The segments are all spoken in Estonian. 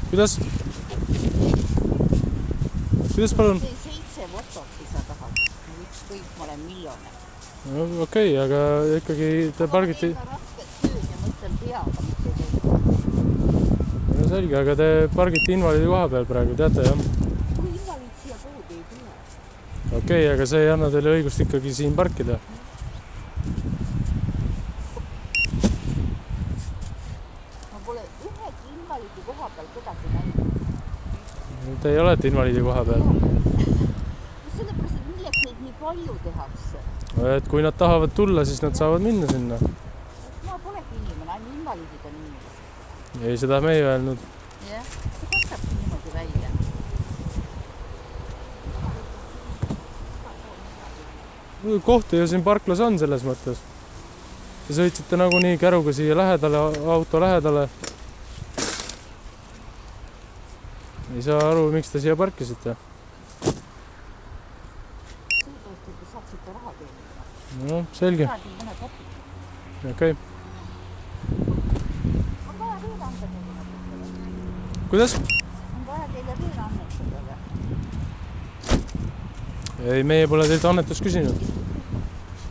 Kuidas? Kuidas palun? 7 votoksi sa tahad. Ükskõik, ma olen miljonär. No, okei, aga ikkagi te pargite... Ma teen ka rasket tööd ja mõtlen peaga, mitte teed. No selge, aga te pargite invaliidi koha peal praegu, teate jah? Kui invaliid siia poodi ei tule. Okei, aga see ei anna teile õigust ikkagi siin parkida. Ma pole ühegi invaliidi koha peal kedagi näinud. Te ei olete invaliidi koha peal. Sellepärast, et milleks neid nii palju tehakse? Et kui nad tahavad tulla, siis nad saavad minna sinna. Ma polegi inimene, ainult invaliidid on inimesed. Ei, seda me ei öelnud. Jah, see kastabki niimoodi välja. Kohti ju siin parklas on selles mõttes. Te sõitsite nagunii käruga siia lähedale, auto lähedale. Ei saa aru, miks te siia parkisite. Sellepärast, et te saaksite raha teenida. No, selge. Saadi mõne kopi. Okei. On vaja veel anda teile? Kuidas? On vaja teile veel annetada või? Ei, meie pole teilt annetust küsinud.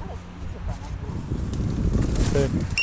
Oled ise pannud. Okei.